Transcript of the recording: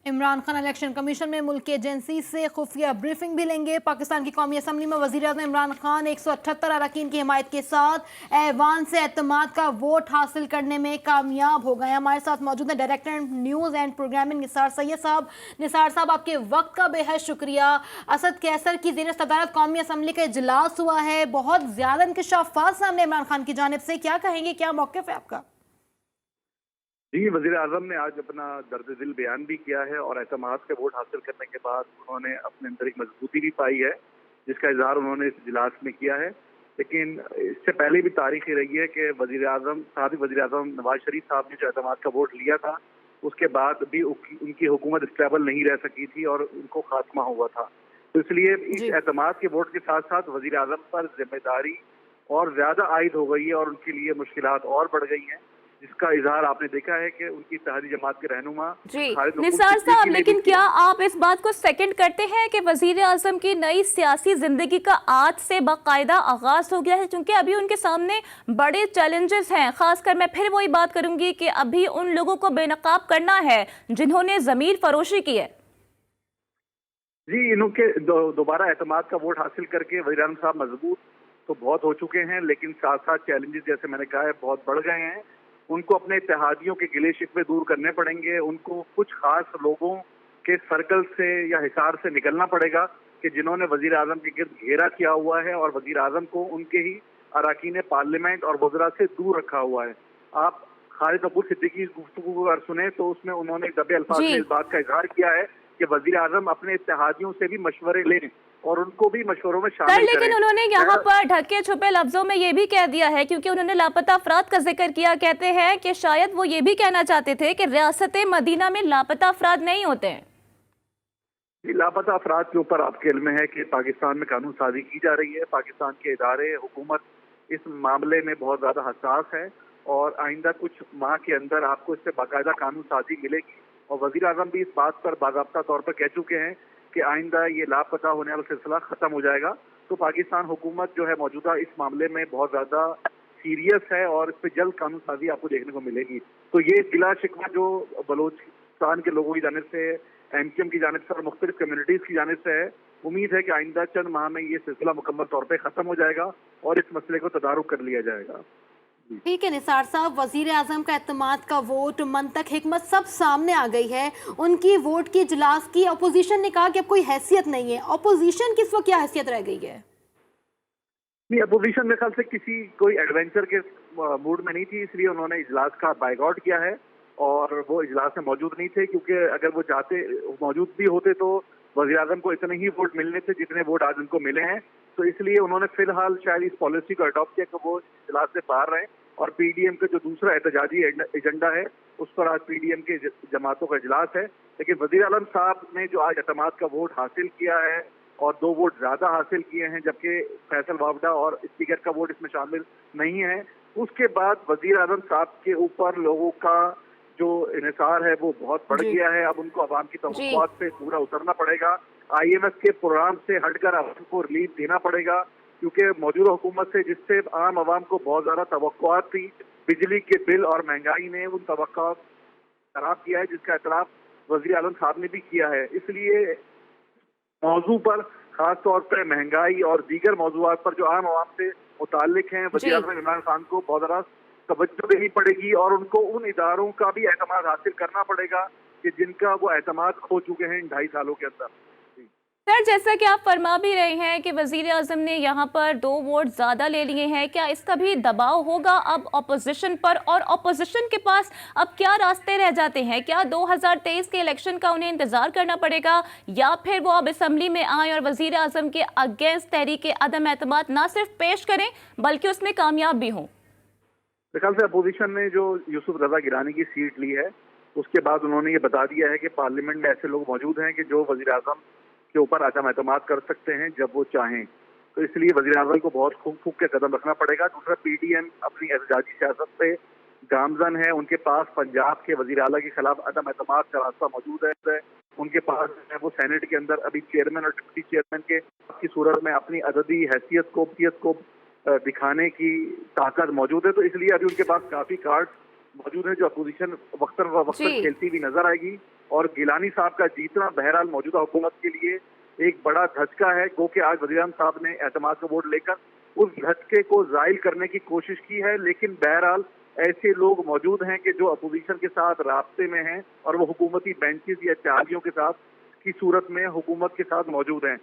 Imran Khan election commission में मुल्क की एजेंसी से खुफिया ब्रीफिंग भी लेंगे। पाकिस्तान की कौमी असम्बली में वज़ीर-ए-आज़म इमरान खान 178 अरकान की हिमायत के साथ ऐवान से एतमाद का वोट हासिल करने में कामयाब हो गए। हमारे साथ मौजूद हैं director news and programming Nisar Syed साहब। निसार साहब, आपके वक्त का बेहद शुक्रिया। असद कैसर की ज़ेर सदारत कौमी असम्बली का इजलास हुआ है, बहुत ज़्यादा इंकशाफात सामने इमरान खान की जानिब से, क्या कहेंगे, क्या मौक़िफ़ है आपका? जी, वज़ीर आज़म ने आज अपना दर्द दिल बयान भी किया है और एतमाद के वोट हासिल करने के बाद उन्होंने अपने अंदर एक मजबूती भी पाई है, जिसका इजहार उन्होंने इस इजलास में किया है। लेकिन इससे पहले भी तारीख रही है कि साबिक़ वज़ीर आज़म नवाज शरीफ साहब ने जो एतमाद का वोट लिया था, उसके बाद भी उनकी हुकूमत स्टेबल नहीं रह सकी थी और उनको खात्मा हुआ था। तो इसलिए इस एतमाद के वोट के साथ साथ वज़ीर आज़म पर जिम्मेदारी और ज्यादा आयद हो गई है और उनके लिए मुश्किलात और बढ़ गई हैं, जिसका इजहार आपने देखा है कि उनकी इत्तेहादी जमात के रहनुमा जी निसार साहब, लेकिन क्या आप इस बात को सेकंड करते हैं कि वजीर आजम की नई सियासी जिंदगी का आज से बाकायदा आगाज हो गया है? क्योंकि अभी उनके सामने बड़े चैलेंजेस हैं। खासकर मैं फिर वही बात करूंगी कि अभी उन लोगों को बेनकाब करना है जिन्होंने जमीर फरोशी की है। जी, इनके दोबारा एतमाद का वोट हासिल करके वज़ीर आज़म साहब मजबूत तो बहुत हो चुके हैं, लेकिन साथ साथ चैलेंजेस जैसे मैंने कहा है बहुत बढ़ गए हैं। उनको अपने इत्तेहादियों के गिले शिकवे दूर करने पड़ेंगे। उनको कुछ खास लोगों के सर्कल से या हिसार से निकलना पड़ेगा कि जिन्होंने वज़ीर आज़म के गिर्द घेरा किया हुआ है और वज़ीर आज़म को उनके ही अराकीन पार्लियामेंट और वज़रा से दूर रखा हुआ है। आप खालिद मकबूल सिद्दीकी की गुफ्तगू को अगर सुने तो उसमें उन्होंने दबे अल्फाज में इस बात का इजहार किया है कि वज़ीर आज़म अपने इत्तेहादियों से भी मशवरे लें और उनको भी मशवरों में शामिल करें। लेकिन उन्होंने यहाँ पर ढके छुपे लफ्जों में ये भी कह दिया है, क्योंकि उन्होंने लापता अफराद का जिक्र किया। कहते हैं कि शायद वो ये भी कहना चाहते थे कि रियासत मदीना में लापता अफराद नहीं होते हैं। लापता अफराद के ऊपर आपके इल्म है कि पाकिस्तान में कानून साजी की जा रही है। पाकिस्तान के इदारे, हुकूमत इस मामले में बहुत ज्यादा हसास है और आइंदा कुछ माह के अंदर आपको इससे बाकायदा कानून साजी मिलेगी। और वज़ीर आज़म भी इस बात पर बाकायदा तौर पर कह चुके हैं कि आइंदा ये लापता होने वाला सिलसिला खत्म हो जाएगा। तो पाकिस्तान हुकूमत जो है मौजूदा इस मामले में बहुत ज्यादा सीरियस है और इस पर जल्द कानून साजी आपको देखने को मिलेगी। तो ये गिला शिकवा जो बलोचिस्तान के लोगों की जानिब से, एमक्यूएम की जानिब से और मुख्तलिफ कम्युनिटीज की जानिब से है, उम्मीद है कि आइंदा चंद माह में ये सिलसिला मुकम्मल तौर पर खत्म हो जाएगा और इस मसले को तदारुक कर लिया जाएगा। ठीक है निसार साहब, वजीर आजम का एतमाद का वोट, मंतक, हिकमत सब सामने आ गई है। उनकी वोट की इजलास की अपोजिशन ने कहा कि अब कोई हैसियत नहीं है। अपोजिशन किस वक्त क्या हैसियत रह गई है? नहीं, अपोजिशन मेरे ख्याल से कोई एडवेंचर के मूड में नहीं थी, इसलिए उन्होंने इजलास का बायकॉट किया है और वो इजलास में मौजूद नहीं थे। क्योंकि अगर वो मौजूद भी होते तो वज़ीर आज़म को इतने ही वोट मिलने थे जितने वोट आज उनको मिले हैं। तो इसलिए उन्होंने फिलहाल शायद इस पॉलिसी को अडॉप्ट किया कि वो इजलास से बाहर रहे और पीडीएम का जो दूसरा एहतजाजी एजेंडा है उस पर आज पीडीएम के जमातों का इजलास है। लेकिन वज़ीर आज़म साहब ने जो आज एतमाद का वोट हासिल किया है और 2 वोट ज्यादा हासिल किए हैं, जबकि फैसल वावडा और स्पीकर का वोट इसमें शामिल नहीं है, उसके बाद वज़ीर आज़म साहब के ऊपर लोगों का जो इन्हिसार है वो बहुत बढ़ गया है। अब उनको अवाम की तवक्कुआत पे पूरा उतरना पड़ेगा। आईएमएफ के प्रोग्राम से हटकर अवाम को रिलीफ देना पड़ेगा, क्योंकि मौजूदा हुकूमत से जिससे आम आवाम को बहुत ज्यादा तवक्कुआत थी, बिजली के बिल और महंगाई ने उन तवक्कुआत खराब किया है, जिसका एतराफ वज़ीर आज़म साहब ने भी किया है। इसलिए मौजू पर खास तौर पर महंगाई और दीगर मौजूआत पर जो आम आवाम से मुताल्लिक हैं, वज़ीर आज़म इमरान खान को बहुत ज़्यादा तवज्जो देनी पड़ेगी और उनको उन इदारों का भी एतमाद हासिल करना पड़ेगा कि जिनका वो एतमाद खो चुके हैं इन 2.5 सालों के अंदर। सर, जैसा कि आप फरमा भी रहे हैं कि वजीर आजम ने यहाँ पर 2 वोट ज्यादा ले लिए हैं, क्या इसका भी दबाव होगा अब अपोजिशन पर? और अपोजिशन के पास अब क्या रास्ते रह जाते हैं? क्या 2023 के इलेक्शन का उन्हें इंतजार करना पड़ेगा या फिर वो अब असम्बली में आए और वजीर आजम के अगेंस्ट तहरीक अदम एतमाद ना सिर्फ पेश करें बल्कि उसमें कामयाब भी हों? मेरे ख्याल से अपोजिशन ने जो यूसुफ रजा गिलानी की सीट ली है उसके बाद उन्होंने ये बता दिया है कि पार्लियामेंट में ऐसे लोग मौजूद हैं कि जो वज़ीर आज़म के ऊपर अदम एतमाद कर सकते हैं जब वो चाहें। तो इसलिए वज़ीर आज़म को बहुत फूंक के कदम रखना पड़ेगा। दूसरा, पीडीएम अपनी एहतजाजी सियासत पे गामजन है। उनके पास पंजाब के वज़ीर आला के खिलाफ अदम एतमाद का रास्ता मौजूद है। उनके पास वो सेनेट के अंदर अभी चेयरमैन और डिप्टी चेयरमैन की सूरत में अपनी अददी हैसियत को दिखाने की ताकत मौजूद है। तो इसलिए अभी उनके पास काफी कार्ड मौजूद है जो अपोजिशन वक्तन वक्त जी। खेलती हुई नजर आएगी। और गिलानी साहब का जीतना बहरहाल मौजूदा हुकूमत के लिए एक बड़ा धचका है। गो कि आज वज़ीर-ए-आज़म साहब ने एतमाद का वोट लेकर उस धचके को ज़ाइल करने की कोशिश की है, लेकिन बहरहाल ऐसे लोग मौजूद हैं कि जो अपोजिशन के साथ रास्ते में हैं और वो हुकूमती बेंचेस या चाबियों के साथ की सूरत में हुकूमत के साथ मौजूद हैं।